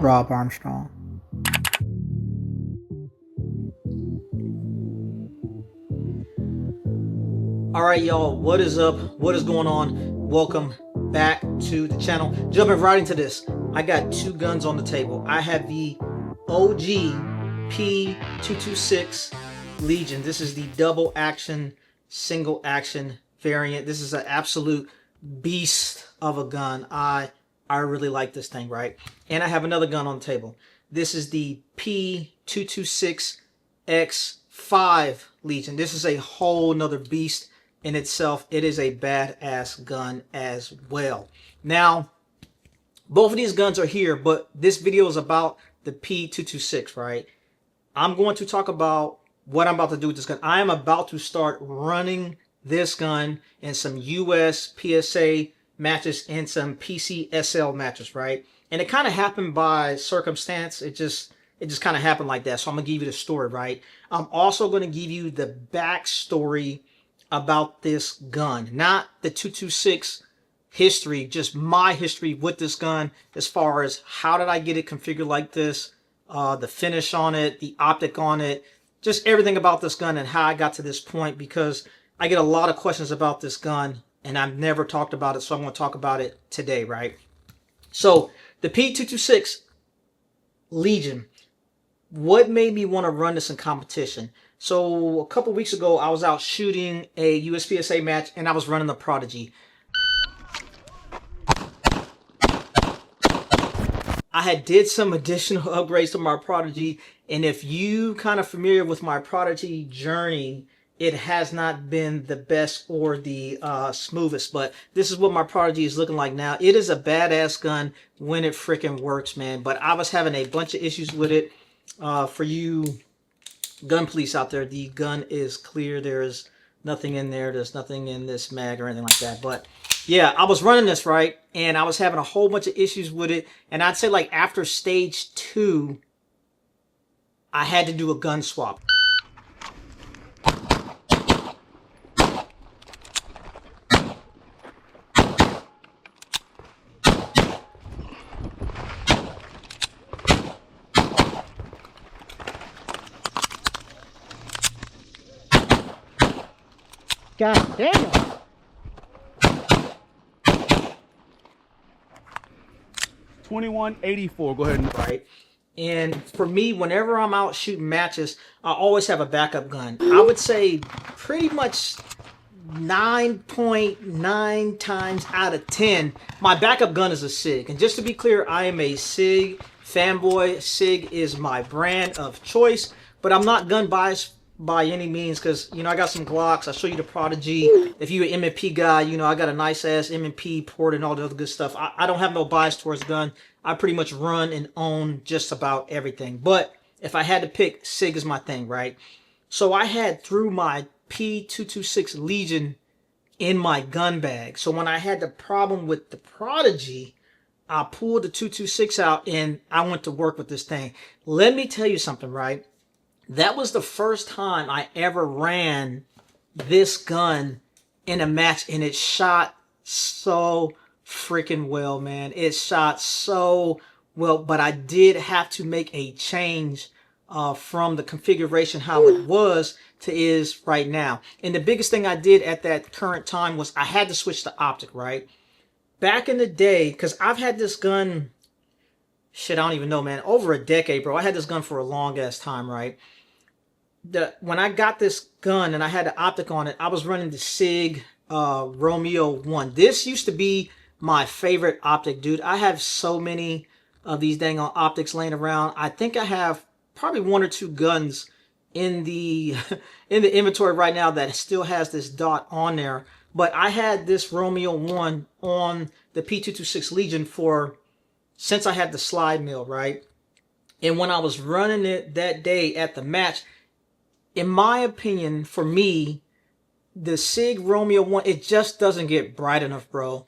Rob Armstrong. All right, y'all, what is up? What is going on? Welcome back to the channel. Jumping right into this, I got two guns on the table. I have the OG P226 Legion. This is the double action, single action variant. This is an absolute beast of a gun. I really like this thing, right? And I have another gun on the table. This is the P226 X5 Legion. This is a whole nother beast in itself. It is a badass gun as well. Now, both of these guns are here, but this video is about the P226, right? I'm going to talk about what I'm about to do with this gun. I am about to start running this gun in some USPSA matches and some PCSL matches, right? And it kind of happened by circumstance. It just kind of happened like that. So I'm gonna give you the story, right? I'm also gonna give you the backstory about this gun, not the 226 history, just my history with this gun, as far as how did I get it configured like this, the finish on it, the optic on it, just everything about this gun and how I got to this point, because I get a lot of questions about this gun and I've never talked about it, so I'm going to talk about it today, right? So the P226 Legion, what made me want to run this in competition? So a couple weeks ago, I was out shooting a USPSA match and I was running the Prodigy. I had did some additional upgrades to my Prodigy, and if you kind of familiar with my Prodigy journey, it has not been the best or the smoothest, but this is what my Prodigy is looking like now. It is a badass gun when it freaking works, man. But I was having a bunch of issues with it. For you gun police out there, the gun is clear. There is nothing in there. There's nothing in this mag or anything like that. But yeah, I was running this, right? And I was having a whole bunch of issues with it. And I'd say like after stage 2, I had to do a gun swap. God damn. 2184. Go ahead and right. And for me, whenever I'm out shooting matches, I always have a backup gun. I would say pretty much 9.9 times out of 10, my backup gun is a Sig. And just to be clear, I am a Sig fanboy. Sig is my brand of choice, but I'm not gun biased by any means, because you know I got some Glocks. I'll show you the Prodigy. If you're an M&P guy, you know I got a nice ass M&P port and all the other good stuff. I don't have no bias towards gun. I pretty much run and own just about everything. But if I had to pick, Sig is my thing, right? So I had threw my P226 Legion in my gun bag. So when I had the problem with the Prodigy, I pulled the 226 out and I went to work with this thing. Let me tell you something, right? That was the first time I ever ran this gun in a match, and it shot so freaking well, man. It shot so well, but I did have to make a change from the configuration how it was to is right now. And the biggest thing I did at that current time was I had to switch the optic, right? Back in the day, because I've had this gun, shit, I don't even know, man, over a decade, bro. I had this gun for a long ass time, right? When I got this gun and I had the optic on it, I was running the Sig Romeo 1. This used to be my favorite optic, dude. I have so many of these dang on optics laying around. I think I have probably 1 or 2 guns in the in the inventory right now that still has this dot on there. But I had this Romeo 1 on the P226 Legion since I had the slide mill, right? And when I was running it that day at the match, in my opinion, for me, the Sig Romeo 1, it just doesn't get bright enough, bro.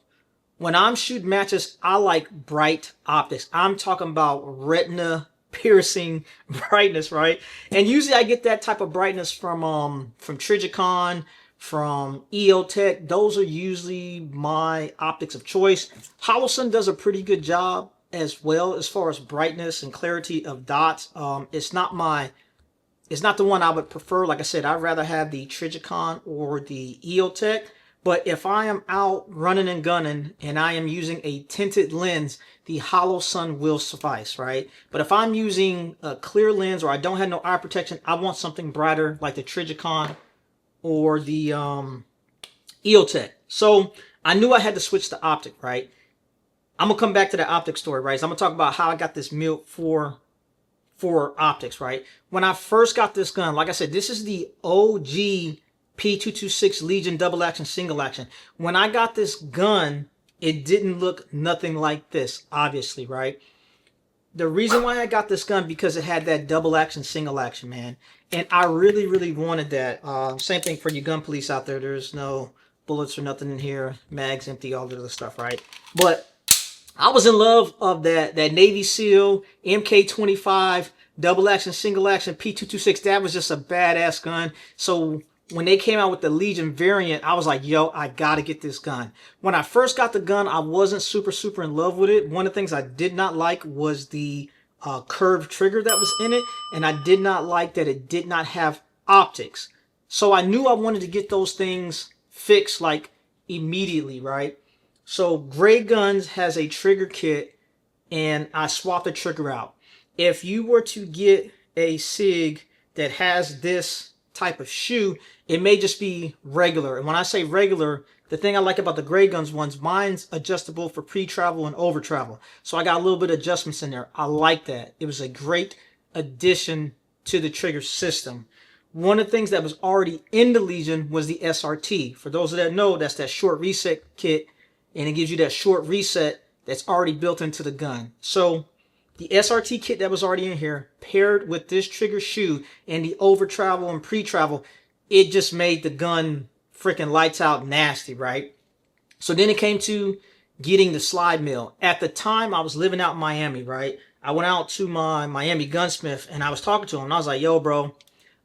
When I'm shooting matches, I like bright optics. I'm talking about retina piercing brightness, right? And usually I get that type of brightness from Trigicon, from EOTech. Those are usually my optics of choice. Holosun does a pretty good job as well as far as brightness and clarity of dots. It's not the one I would prefer. Like I said, I'd rather have the Trijicon or the EOTech. But if I am out running and gunning and I am using a tinted lens, the Hollow Sun will suffice, right? But if I'm using a clear lens or I don't have no eye protection, I want something brighter like the Trijicon or the EOTech. So I knew I had to switch to optic, right? I'm going to come back to the optic story, right? So I'm going to talk about how I got this MILT for optics, right? When I first got this gun, like I said, this is the OG P226 Legion double action, single action. When I got this gun, it didn't look nothing like this, obviously, right? The reason why I got this gun, because it had that double action, single action, man. And I really, really wanted that. Same thing for you gun police out there. There's no bullets or nothing in here. Mags empty, all the other stuff, right? But I was in love of that Navy SEAL MK25 double action, single action P226. That was just a badass gun. So when they came out with the Legion variant, I was like, yo, I gotta get this gun. When I first got the gun, I wasn't super in love with it. One of the things I did not like was the curved trigger that was in it. And I did not like that it did not have optics. So I knew I wanted to get those things fixed like immediately, right? So Gray Guns has a trigger kit and I swapped the trigger out. If you were to get a SIG that has this type of shoe, it may just be regular. And when I say regular, the thing I like about the Gray Guns ones, mine's adjustable for pre-travel and over travel. So I got a little bit of adjustments in there. I like that. It was a great addition to the trigger system. One of the things that was already in the Legion was the SRT. For those that know, that's that short reset kit, and it gives you that short reset that's already built into the gun. So the SRT kit that was already in here, paired with this trigger shoe and the over travel and pre-travel, it just made the gun freaking lights out nasty, right? So then it came to getting the slide mill. At the time, I was living out in Miami, right? I went out to my Miami gunsmith and I was talking to him and I was like, yo, bro,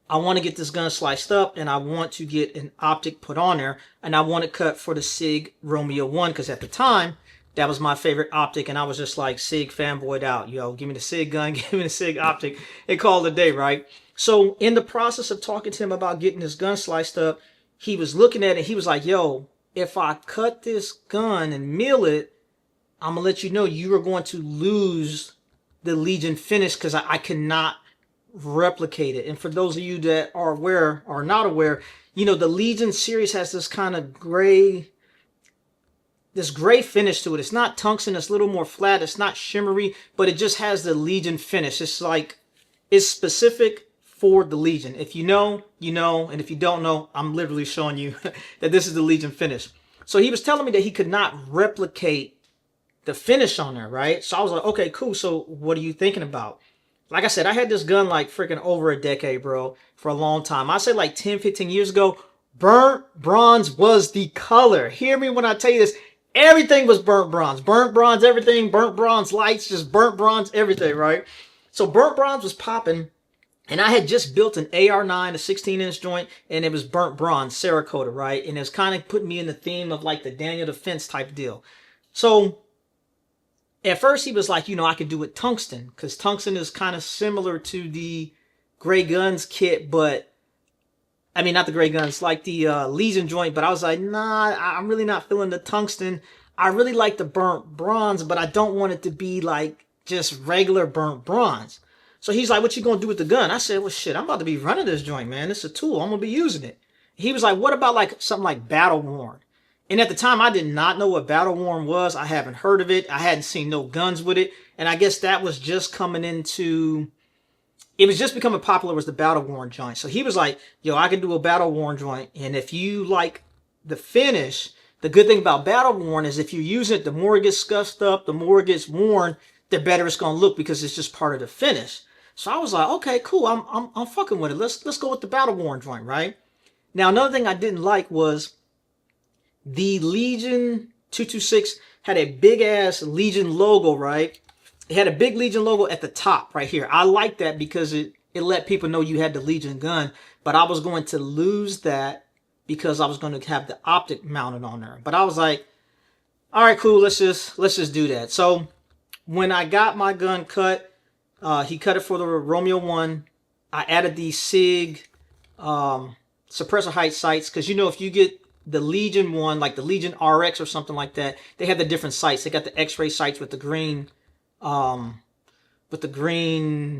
I want to get this gun sliced up and I want to get an optic put on there and I want it cut for the Sig Romeo 1 because at the time, that was my favorite optic and I was just like Sig fanboyed out. Yo, give me the Sig gun, give me the Sig optic. It called it a day, right? So in the process of talking to him about getting this gun sliced up, he was looking at it. He was like, yo, if I cut this gun and mill it, I'm going to let you know you are going to lose the Legion finish because I cannot replicate it. And for those of you that are aware or not aware, you know, the Legion series has this kind of gray finish to it. It's not tungsten. It's a little more flat. It's not shimmery, but it just has the Legion finish. It's like, it's specific for the Legion. If you know, you know. And if you don't know, I'm literally showing you that this is the Legion finish. So he was telling me that he could not replicate the finish on there, right? So I was like, okay, cool. So what are you thinking about? Like I said, I had this gun like freaking over a decade, bro, for a long time. I say like 10, 15 years ago, burnt bronze was the color. Hear me when I tell you this. Everything was burnt bronze, everything, burnt bronze lights, just burnt bronze, everything, right? So burnt bronze was popping, and I had just built an AR9, a 16-inch joint, and it was burnt bronze, Cerakote, right? And it was kind of putting me in the theme of like the Daniel Defense type deal. So at first he was like, you know, I could do it tungsten, because tungsten is kind of similar to the Gray Guns kit, but I mean, not the Gray Guns, like the Legion joint, but I was like, nah, I'm really not feeling the tungsten. I really like the burnt bronze, but I don't want it to be like just regular burnt bronze. So he's like, what you gonna do with the gun? I said, well, shit, I'm about to be running this joint, man. It's a tool. I'm gonna be using it. He was like, what about like something like Battle Worn? And at the time, I did not know what Battle Worn was. I haven't heard of it. I hadn't seen no guns with it. And I guess that was just coming into... It was just becoming popular was the Battle Worn joint. So he was like, yo, I can do a Battle Worn joint. And if you like the finish, the good thing about Battle Worn is if you use it, the more it gets scuffed up, the more it gets worn, the better it's going to look because it's just part of the finish. So I was like, okay, cool. I'm fucking with it. Let's go with the Battle Worn joint, right? Now, another thing I didn't like was the Legion 226 had a big ass Legion logo, right? It had a big Legion logo at the top right here. I like that because it let people know you had the Legion gun, but I was going to lose that because I was going to have the optic mounted on there. But I was like, all right, cool. Let's just do that. So when I got my gun cut, he cut it for the Romeo 1. I added these Sig suppressor height sights, because you know, if you get the Legion 1, like the Legion RX or something like that, they have the different sights. They got the X-ray sights with the green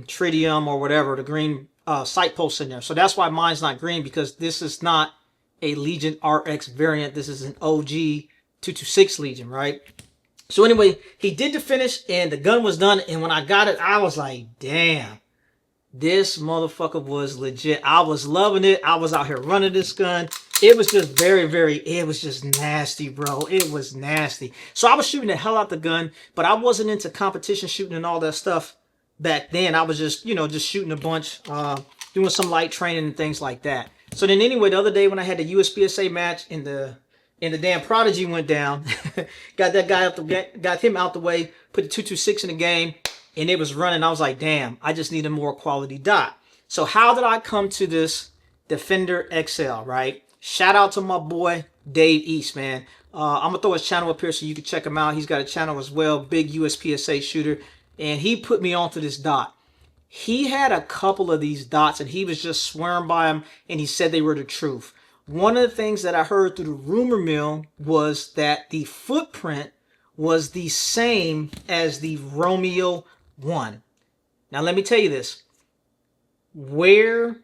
tritium or whatever, the green sight posts in there. So that's why mine's not green, because this is not a Legion RX variant. This is an OG 226 Legion, right? So anyway, he did the finish and the gun was done. And when I got it, I was like, damn, this motherfucker was legit. I was loving it. I was out here running this gun. It was just it was just nasty, bro. It was nasty. So I was shooting the hell out the gun, but I wasn't into competition shooting and all that stuff back then. I was just, you know, just shooting a bunch, doing some light training and things like that. So then anyway, the other day when I had the USPSA match and the damn Prodigy went down, got that guy got him out the way, put the 226 in the game, and it was running. I was like, damn, I just need a more quality dot. So how did I come to this Defender XL, right? Shout out to my boy, Dave East, man. I'm going to throw his channel up here so you can check him out. He's got a channel as well, big USPSA shooter, and he put me onto this dot. He had a couple of these dots, and he was just swearing by them, and he said they were the truth. One of the things that I heard through the rumor mill was that the footprint was the same as the Romeo 1. Now, let me tell you this. Where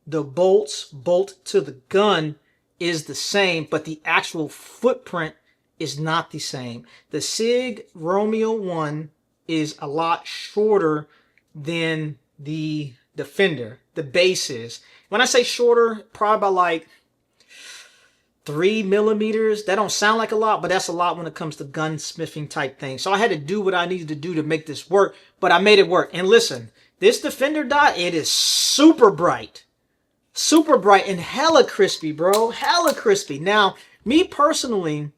the bolts bolt to the gun is the same, but the actual footprint is not the same. The Sig Romeo 1 is a lot shorter than the Defender. The base is. When I say shorter, probably by like 3 millimeters. That don't sound like a lot, but that's a lot when it comes to gunsmithing type things. So I had to do what I needed to do to make this work, but I made it work. And listen, this Defender dot, it is super bright and hella crispy, bro. Hella crispy. Now, me personally,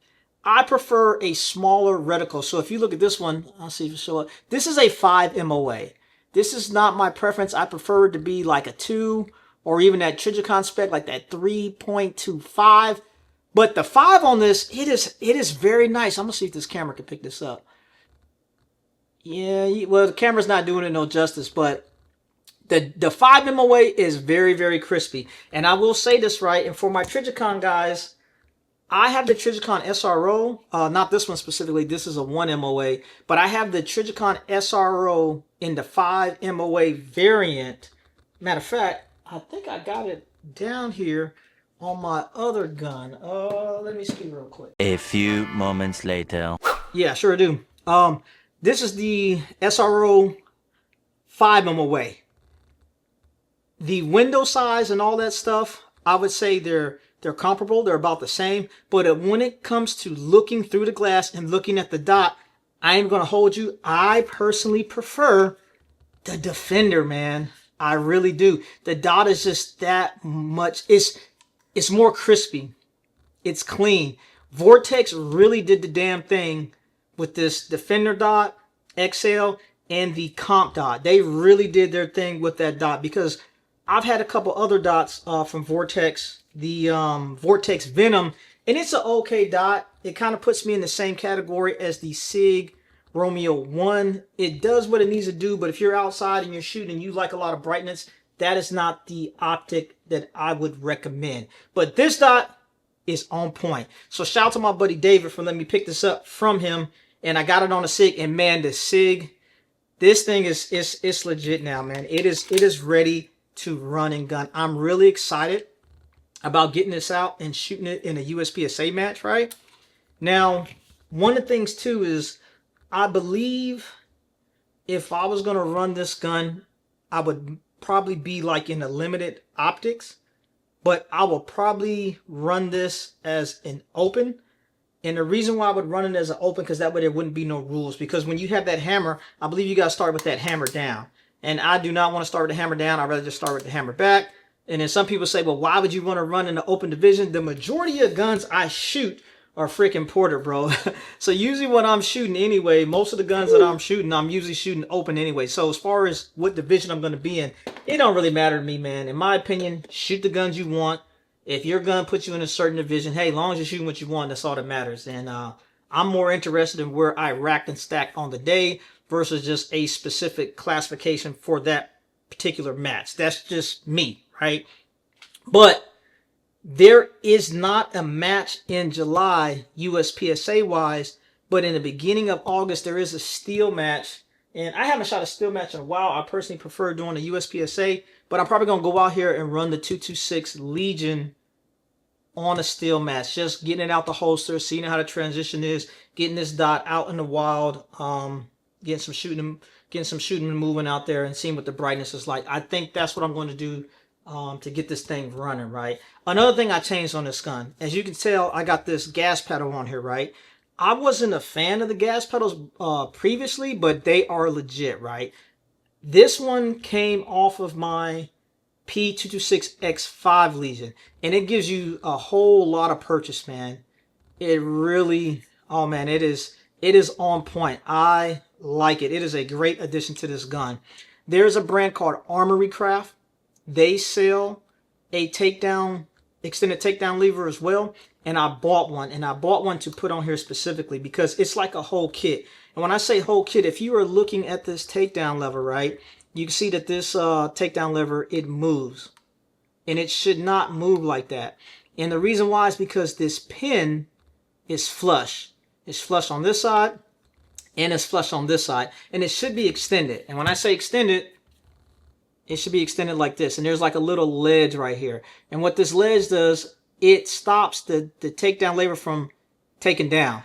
I prefer a smaller reticle. So if you look at this one, I'll see if it show up. This is a 5 MOA. This is not my preference. I prefer it to be like a 2 or even that Trijicon spec, like that 3.25. But the 5 on this, it is very nice. I'm going to see if this camera can pick this up. Yeah, well, the camera's not doing it no justice, but the 5 MOA is very, very crispy. And I will say this, right, and for my Trijicon guys, I have the Trijicon SRO, not this one specifically, this is a 1 MOA, but I have the Trijicon SRO in the 5 MOA variant. Matter of fact, I think I got it down here on my other gun. Let me see real quick. A few moments later. Yeah, sure do. This is the SRO 5 MOA. The window size and all that stuff, I would say they're comparable. They're about the same. But when it comes to looking through the glass and looking at the dot, I am going to hold you. I personally prefer the Defender, man. I really do. The dot is just that much. It's more crispy. It's clean. Vortex really did the damn thing with this Defender dot, XL, and the Comp dot. They really did their thing with that dot, because I've had a couple other dots from Vortex. The Vortex Venom, and it's an okay dot. It kind of puts me in the same category as the Sig Romeo 1. It does what it needs to do, but if you're outside and you're shooting and you like a lot of brightness, that is not the optic that I would recommend. But this dot is on point. So shout out to my buddy David for letting me pick this up from him, and I got it on a Sig, and man, the Sig, this thing is legit now, man. It is ready to run and gun. I'm really excited about getting this out and shooting it in a USPSA match, right? Now, one of the things too is, I believe if I was going to run this gun, I would probably be like in the limited optics, but I will probably run this as an open. And the reason why I would run it as an open, because that way there wouldn't be no rules. Because when you have that hammer, I believe you got to start with that hammer down. And I do not want to start with the hammer down. I'd rather just start with the hammer back. And then some people say, well, why would you want to run in the open division? The majority of guns I shoot are freaking porter, bro. So usually when I'm shooting anyway, most of the guns that I'm shooting, I'm usually shooting open anyway. So as far as what division I'm going to be in, it don't really matter to me, man. In my opinion, shoot the guns you want. If your gun puts you in a certain division, hey, as long as you're shooting what you want, that's all that matters. And I'm more interested in where I racked and stacked on the day versus just a specific classification for that particular match. That's just me, right? But there is not a match in July USPSA wise, but in the beginning of August there is a steel match. And I haven't shot a steel match in a while. I personally prefer doing the USPSA, but I'm probably going to go out here and run the 226 Legion on a steel match. Just getting it out the holster, seeing how the transition is, getting this dot out in the wild, getting some shooting and moving out there and seeing what the brightness is like. I think that's what I'm going to do to get this thing running, right? Another thing I changed on this gun, as you can tell, I got this gas pedal on here, right? I wasn't a fan of the gas pedals previously, but they are legit, right? This one came off of my P226X5 Legion, and it gives you a whole lot of purchase, man. It really, oh man, it is on point. I like it. It is a great addition to this gun. There's a brand called Armory Craft. They sell a extended takedown lever as well, and I bought one, to put on here specifically because it's like a whole kit. And when I say whole kit, if you are looking at this takedown lever, right, you can see that this takedown lever, it moves, and it should not move like that. And the reason why is because this pin is flush. It's flush on this side and it's flush on this side, and it should be extended. And when I say extended, it should be extended like this, and there's like a little ledge right here. And what this ledge does, it stops the takedown lever from taking down.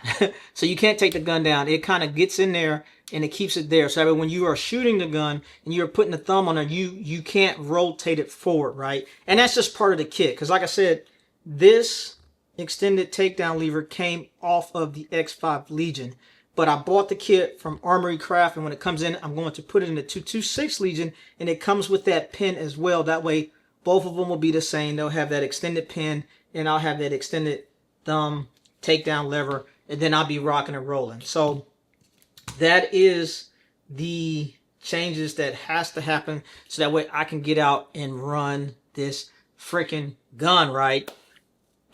So you can't take the gun down. It kind of gets in there and it keeps it there. So that when you are shooting the gun and you're putting the thumb on it, you can't rotate it forward, right? And that's just part of the kit. Because like I said, this extended takedown lever came off of the X5 Legion. But I bought the kit from Armory Craft, and when it comes in, I'm going to put it in the 226 Legion, and it comes with that pin as well. That way, both of them will be the same. They'll have that extended pin, and I'll have that extended thumb takedown lever, and then I'll be rocking and rolling. So that is the changes that has to happen, so that way I can get out and run this freaking gun, right?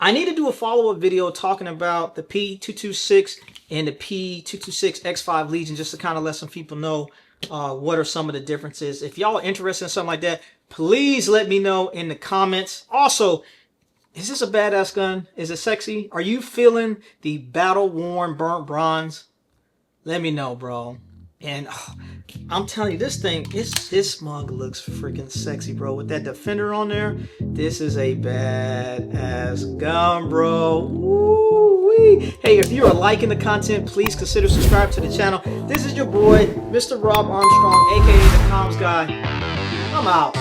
I need to do a follow-up video talking about the P226 and the P226 X5 Legion, just to kind of let some people know what are some of the differences. If y'all are interested in something like that, please let me know in the comments. Also, is this a badass gun? Is it sexy? Are you feeling the battle-worn burnt bronze? Let me know, bro. And I'm telling you, this thing, this mug looks freaking sexy, bro. With that Defender on there, this is a badass gun, bro. Woo-wee. Hey, if you are liking the content, please consider subscribing to the channel. This is your boy, Mr. Rob Armstrong, aka The Comms Guy. I'm out.